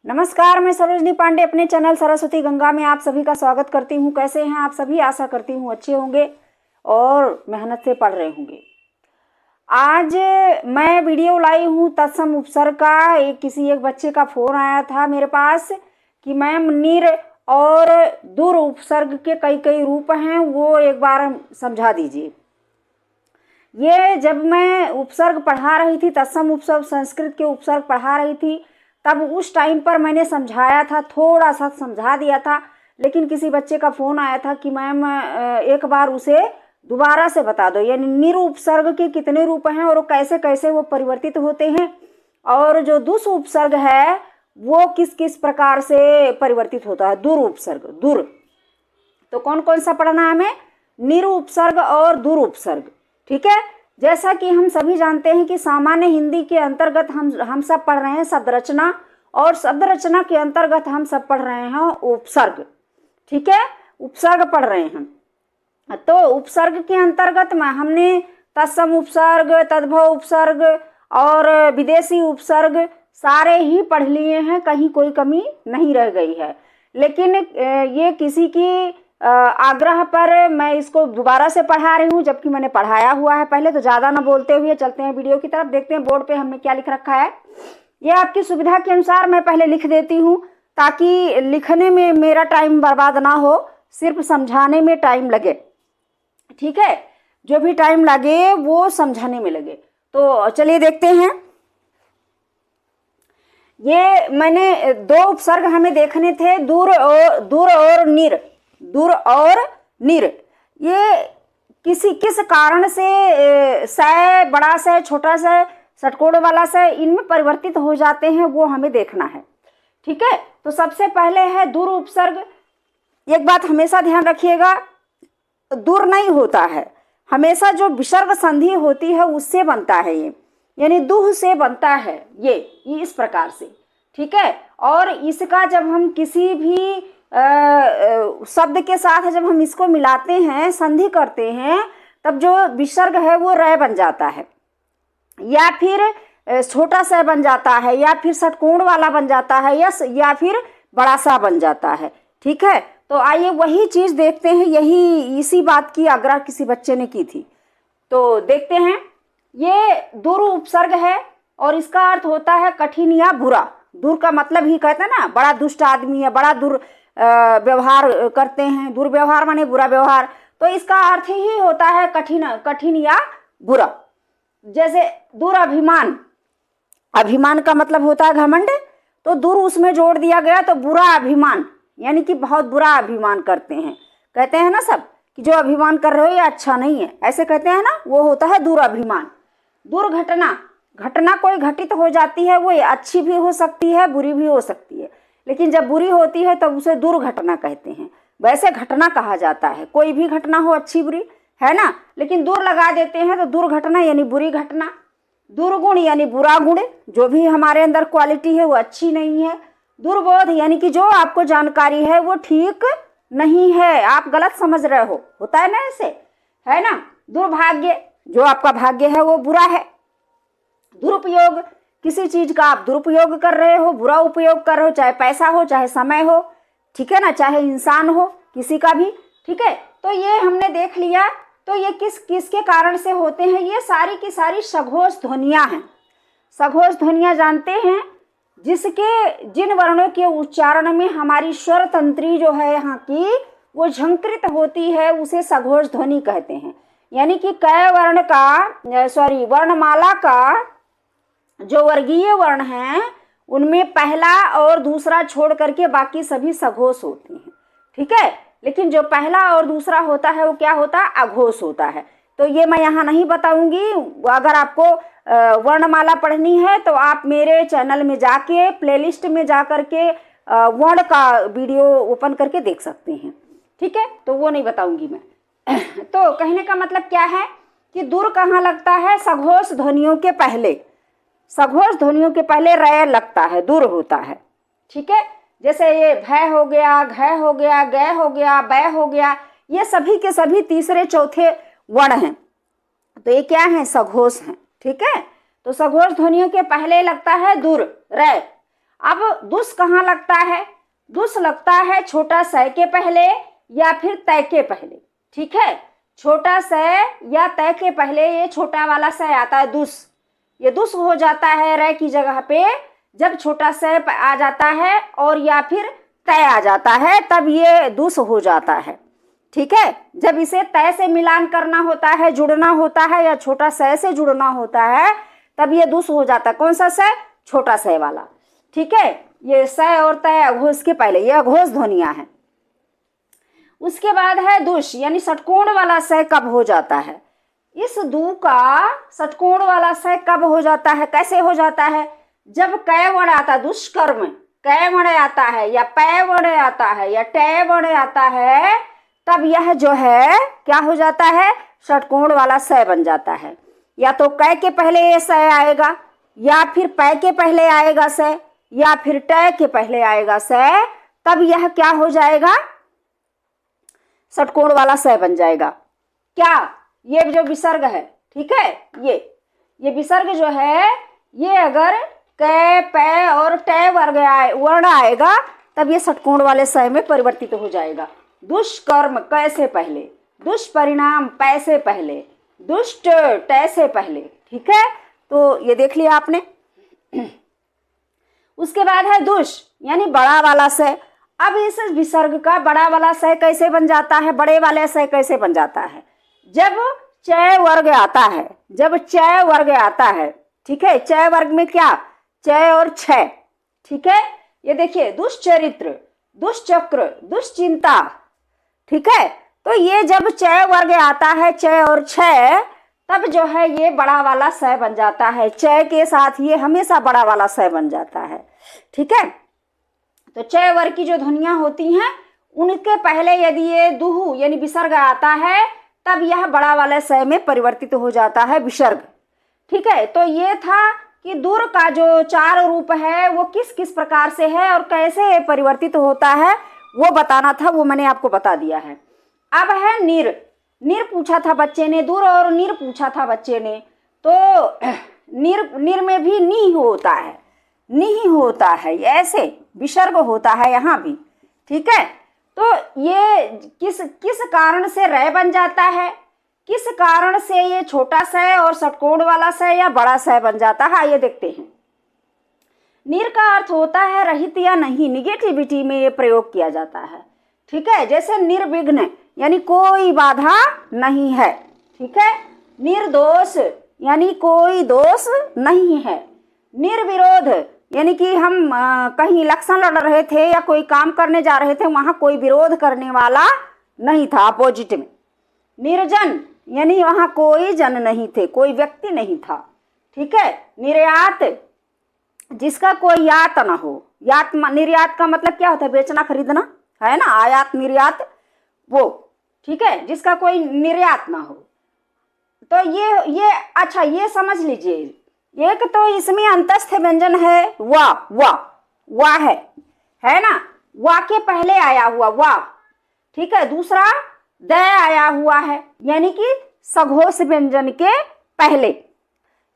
नमस्कार, मैं सरोजनी पांडे अपने चैनल सरस्वती गंगा में आप सभी का स्वागत करती हूँ। कैसे हैं आप सभी? आशा करती हूँ अच्छे होंगे और मेहनत से पढ़ रहे होंगे। आज मैं वीडियो लाई हूँ तत्सम उपसर्ग का। किसी एक बच्चे का फ़ोन आया था मेरे पास कि मैम निर और दुर उपसर्ग के कई कई रूप हैं, वो एक बार समझा दीजिए। ये जब मैं उपसर्ग पढ़ा रही थी, तत्सम उपसर्ग संस्कृत के उपसर्ग पढ़ा रही थी, तब उस टाइम पर मैंने समझाया था, थोड़ा सा समझा दिया था। लेकिन किसी बच्चे का फ़ोन आया था कि मैम एक बार उसे दोबारा से बता दो, यानी निर उपसर्ग के कितने रूप हैं और कैसे कैसे वो परिवर्तित होते हैं, और जो दुस उपसर्ग है वो किस किस प्रकार से परिवर्तित होता है। दुर उपसर्ग, दुर तो कौन कौन सा पढ़ना है हमें? निर उपसर्ग और दुर उपसर्ग। ठीक है, जैसा कि हम सभी जानते हैं कि सामान्य हिंदी के अंतर्गत हम सब पढ़ रहे हैं शब्द रचना, और शब्द रचना के अंतर्गत हम सब पढ़ रहे हैं उपसर्ग। ठीक है, उपसर्ग पढ़ रहे हैं। तो उपसर्ग के अंतर्गत में हमने तत्सम उपसर्ग, तद्भव उपसर्ग और विदेशी उपसर्ग सारे ही पढ़ लिए हैं, कहीं कोई कमी नहीं रह गई है। लेकिन ये किसी की आग्रह पर मैं इसको दोबारा से पढ़ा रही हूँ, जबकि मैंने पढ़ाया हुआ है पहले। तो ज़्यादा ना बोलते हुए चलते हैं वीडियो की तरफ, देखते हैं बोर्ड पे हमने क्या लिख रखा है। ये आपकी सुविधा के अनुसार मैं पहले लिख देती हूँ, ताकि लिखने में मेरा टाइम बर्बाद ना हो, सिर्फ समझाने में टाइम लगे। ठीक है, जो भी टाइम लगे वो समझाने में लगे। तो चलिए देखते हैं। ये मैंने दो उपसर्ग हमें देखने थे, दूर और निर। दूर और निर ये किस कारण से से, बड़ा से, छोटा से, षटकोण वाला से, इनमें परिवर्तित हो जाते हैं, वो हमें देखना है। ठीक है, तो सबसे पहले है दूर उपसर्ग। एक बात हमेशा ध्यान रखिएगा, दूर नहीं होता है, हमेशा जो विसर्ग संधि होती है उससे बनता है ये, यानी दुह से बनता है ये इस प्रकार से। ठीक है, और इसका जब हम किसी भी शब्द के साथ जब हम इसको मिलाते हैं, संधि करते हैं, तब जो विसर्ग है वो रै बन जाता है, या फिर छोटा सा बन जाता है, या फिर षटकोण वाला बन जाता है, या फिर बड़ा सा बन जाता है। ठीक है, तो आइए वही चीज़ देखते हैं। इसी बात की आग्रह किसी बच्चे ने की थी, तो देखते हैं। ये दूर उपसर्ग है और इसका अर्थ होता है कठिन या बुरा। दूर का मतलब ही कहते हैं ना, बड़ा दुष्ट आदमी है, बड़ा दूर व्यवहार करते हैं। दुर्व्यवहार माने बुरा व्यवहार, तो इसका अर्थ ही होता है कठिन या बुरा। जैसे दुराभिमान, अभिमान का मतलब होता है घमंड, तो दूर उसमें जोड़ दिया गया तो बुरा अभिमान, यानी कि बहुत बुरा अभिमान करते हैं। कहते हैं ना सब कि जो अभिमान कर रहे हो ये अच्छा नहीं है, ऐसे कहते हैं ना, वो होता है दुराभिमान। दुर्घटना, घटना कोई घटित हो जाती है, वो अच्छी भी हो सकती है, बुरी भी हो सकती है, लेकिन जब बुरी होती है तब उसे दुर्घटना कहते हैं। वैसे घटना कहा जाता है, कोई भी घटना हो अच्छी बुरी, है ना, लेकिन दूर लगा देते हैं तो दुर्घटना यानी बुरी घटना। दुर्गुण यानी बुरा गुण, जो भी हमारे अंदर क्वालिटी है वो अच्छी नहीं है। दुर्बोध यानी कि जो आपको जानकारी है वो ठीक नहीं है, आप गलत समझ रहे हो, होता है ना ऐसे, है ना। दुर्भाग्य, जो आपका भाग्य है वो बुरा है। दुरुपयोग, किसी चीज का आप दुरुपयोग कर रहे हो, बुरा उपयोग कर रहे हो, चाहे पैसा हो, चाहे समय हो, ठीक है ना, चाहे इंसान हो, किसी का भी। ठीक है, तो ये हमने देख लिया। तो ये किसके कारण से होते हैं? ये सारी की सारी सघोष ध्वनियां हैं। सघोष ध्वनियां जानते हैं, जिन वर्णों के उच्चारण में हमारी स्वर तंत्री जो है यहाँ की वो झंकृत होती है, उसे सघोष ध्वनि कहते हैं। यानी कि कै वर्ण का वर्णमाला का जो वर्गीय वर्ण हैं उनमें पहला और दूसरा छोड़ करके बाकी सभी सघोष होते हैं। ठीक है, लेकिन जो पहला और दूसरा होता है वो क्या होता है? अघोष होता है। तो ये मैं यहाँ नहीं बताऊंगी। अगर आपको वर्णमाला पढ़नी है तो आप मेरे चैनल में जाके प्लेलिस्ट में जा करके वर्ण का वीडियो ओपन करके देख सकते हैं। ठीक है, तो वो नहीं बताऊंगी मैं। तो कहने का मतलब क्या है कि दूर कहाँ लगता है? सघोष ध्वनियों के पहले। सघोष ध्वनियों के पहले रै लगता है, दूर होता है। ठीक है, जैसे ये भय हो गया, घय हो गया, गय हो गया, बै हो गया, ये सभी के सभी तीसरे चौथे वर्ण हैं, तो ये क्या है? सघोष हैं। ठीक है, तो सघोष ध्वनियों के पहले लगता है दूर, रै। अब दुस कहाँ लगता है? दुस लगता है छोटा स के पहले या फिर तय के पहले। ठीक है, छोटा स या तय के पहले ये छोटा वाला स आता है दुस, ये दुस हो जाता है र की जगह पे जब छोटा स आ जाता है और या फिर तय आ जाता है तब ये दुस हो जाता है। ठीक है, जब इसे तय से मिलान करना होता है, जुड़ना होता है या छोटा स से जुड़ना होता है तब ये दुस हो जाता है। कौन सा स? छोटा स वाला। ठीक है, ये स और तय अघोष के पहले, ये अघोष ध्वनियां हैं। उसके बाद है दुष, यानी षटकोण वाला स कब हो जाता है? इस दू का षटकोण वाला स कब हो जाता है, कैसे हो जाता है? जब कै वर्ण आता है, दुष्कर्म कै वर्ण आता है या पै वर्ण आता है या टै वर्ण आता है तब यह जो है क्या हो जाता है? षटकोण वाला स बन जाता है। या तो कै के पहले ये स आएगा या फिर पै के पहले आएगा स या फिर टै के पहले आएगा स, तब यह क्या हो जाएगा? षटकोण वाला स बन जाएगा। क्या? ये जो विसर्ग है, ठीक है, ये विसर्ग जो है ये अगर कै पै और टै वर्ण आएगा तब ये षटकोण वाले स में परिवर्तित हो जाएगा। दुष्कर्म कै से पहले, दुष्परिणाम पै से पहले, दुष्ट टै से पहले। ठीक है, तो ये देख लिया आपने। उसके बाद है दुष, यानी बड़ा वाला स। अब इस विसर्ग का बड़ा वाला स कैसे बन जाता है? बड़े वाले स कैसे बन जाता है? जब चय वर्ग आता है, जब चय वर्ग आता है। ठीक है, चय वर्ग में क्या? चय और छय। ठीक है, ये देखिए दुष्चरित्र, दुष्चक्र, दुश्चिंता। ठीक है, तो ये जब चय वर्ग आता है, चय और छय, तब जो है ये बड़ा वाला स बन जाता है। चय के साथ ये हमेशा बड़ा वाला स बन जाता है। ठीक है, तो चय वर्ग की जो ध्वनियां होती हैं उनके पहले यदि ये दुहु यानी विसर्ग आता है तब यह बड़ा वाले स में परिवर्तित हो जाता है, विसर्ग। ठीक है, तो ये था कि दूर का जो चार रूप है वो किस किस प्रकार से है और कैसे परिवर्तित होता है वो बताना था, वो मैंने आपको बता दिया है। अब है निर। निर पूछा था बच्चे ने, दूर और निर पूछा था बच्चे ने। तो निर में भी नी होता है, नी होता है, ऐसे विसर्ग होता है यहाँ भी। ठीक है, तो ये किस कारण से रै बन जाता है, किस कारण से ये छोटा स और षटकोण वाला स या बड़ा स बन जाता है, आइए देखते हैं। निर का अर्थ होता है रहित या नहीं, निगेटिविटी में ये प्रयोग किया जाता है। ठीक है, जैसे निर्विघ्न यानी कोई बाधा नहीं है। ठीक है, निर्दोष यानी कोई दोष नहीं है। निर्विरोध यानी कि हम कहीं इलेक्शन लड़ रहे थे या कोई काम करने जा रहे थे, वहां कोई विरोध करने वाला नहीं था, अपोजिट में। निर्जन यानी वहां कोई जन नहीं थे, कोई व्यक्ति नहीं था। ठीक है, निर्यात जिसका कोई यात ना हो। निर्यात का मतलब क्या होता है? बेचना खरीदना, है ना, आयात निर्यात वो। ठीक है, जिसका कोई निर्यात ना हो। तो ये अच्छा, ये समझ लीजिए, एक तो इसमें अंतस्थ व्यंजन है वा है ना, वा के पहले आया हुआ वा। ठीक है, दूसरा द आया हुआ है, यानी कि सघोष व्यंजन के पहले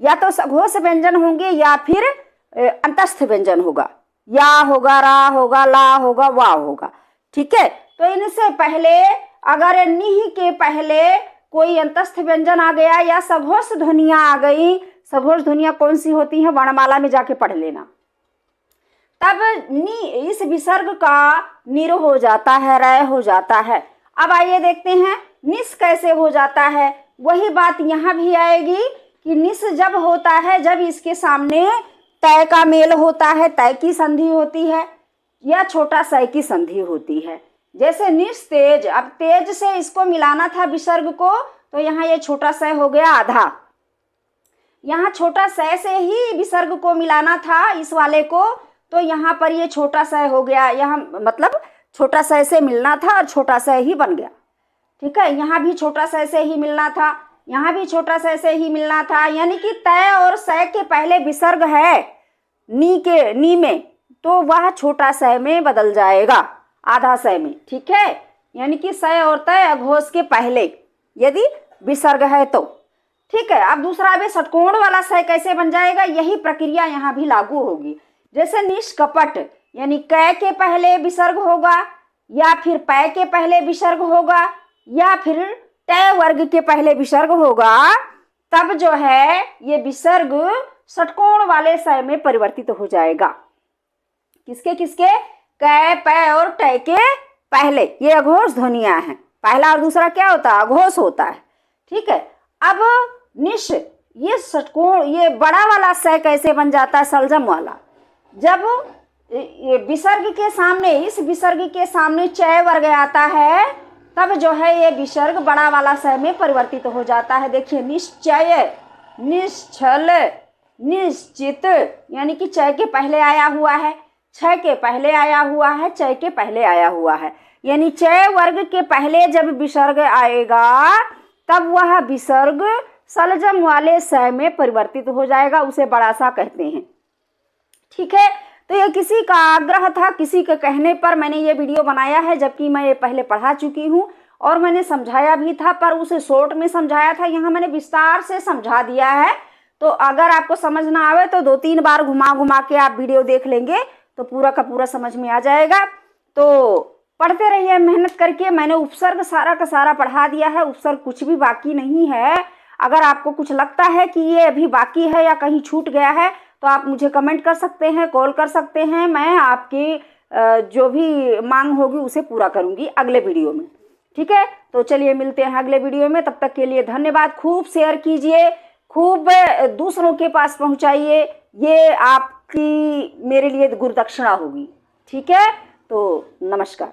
या तो सघोष व्यंजन होंगे या फिर अंतस्थ व्यंजन होगा, या होगा, रा होगा, ला होगा, वा होगा। ठीक है, तो इनसे पहले अगर निह के पहले कोई अंतस्थ व्यंजन आ गया या सघोष ध्वनियां आ गई, सघोष ध्वनियां कौन सी होती हैं? वर्णमाला में जाके पढ़ लेना। तब इस विसर्ग का निर हो जाता है, रय हो जाता है। अब आइए देखते हैं निस कैसे हो जाता है। वही बात यहाँ भी आएगी कि निस जब होता है जब इसके सामने तय का मेल होता है, तय की संधि होती है या छोटा स की संधि होती है। जैसे निस्तेज, अब तेज से इसको मिलाना था विसर्ग को, तो यहाँ ये छोटा स हो गया आधा। यहाँ छोटा स से ही विसर्ग को मिलाना था इस वाले को, तो यहाँ पर ये छोटा स हो गया। यहाँ मतलब छोटा स से मिलना था और छोटा स ही बन गया। ठीक है, यहाँ भी छोटा स से ही मिलना था, यहाँ भी छोटा स से ही मिलना था, यानी कि तय और स के पहले विसर्ग है नी में, तो वह छोटा स में बदल जाएगा, आधा स में। ठीक है, यानी कि स और तय अघोष के पहले यदि विसर्ग है तो। ठीक है, अब दूसरा भी षटकोण वाला स कैसे बन जाएगा, यही प्रक्रिया यहाँ भी लागू होगी। जैसे निष्कपट यानी कै के पहले विसर्ग होगा, या फिर पै के पहले विसर्ग होगा, या फिर टै वर्ग के पहले विसर्ग होगा, तब जो है ये विसर्ग षटकोण वाले स में परिवर्तित हो जाएगा। किसके किसके? कै, पै और टै के पहले। ये अघोष ध्वनियां हैं। पहला और दूसरा क्या होता है? अघोष होता है। ठीक है। अब निश, ये षटकोण, ये बड़ा वाला स कैसे बन जाता है? सलजम वाला। जब ये विसर्ग के सामने, इस विसर्ग के सामने चय वर्ग आता है, तब जो है ये विसर्ग बड़ा वाला स में परिवर्तित हो जाता है। देखिए, निश्चय, निश्चल, निश्चित, यानी कि चय के पहले आया हुआ है, छ के पहले आया हुआ है, चय के पहले आया हुआ है। यानी चय वर्ग के पहले जब विसर्ग आएगा तब वह विसर्ग सलजम वाले स में परिवर्तित हो जाएगा, उसे बड़ा सा कहते हैं। ठीक है। तो ये किसी का आग्रह था, किसी के कहने पर मैंने ये वीडियो बनाया है, जबकि मैं ये पहले पढ़ा चुकी हूँ और मैंने समझाया भी था, पर उसे शॉर्ट में समझाया था। यहाँ मैंने विस्तार से समझा दिया है। तो अगर आपको समझ ना आवे तो 2-3 बार घुमा घुमा के आप वीडियो देख लेंगे तो पूरा का पूरा समझ में आ जाएगा। तो पढ़ते रहिए मेहनत करके। मैंने उपसर्ग सारा का सारा पढ़ा दिया है, उपसर्ग कुछ भी बाकी नहीं है। अगर आपको कुछ लगता है कि ये अभी बाकी है या कहीं छूट गया है तो आप मुझे कमेंट कर सकते हैं, कॉल कर सकते हैं। मैं आपकी जो भी मांग होगी उसे पूरा करूंगी अगले वीडियो में। ठीक है। तो चलिए मिलते हैं अगले वीडियो में। तब तक के लिए धन्यवाद। खूब शेयर कीजिए, खूब दूसरों के पास पहुंचाइए। ये आपकी मेरे लिए गुरुदक्षिणा होगी। ठीक है। तो नमस्कार।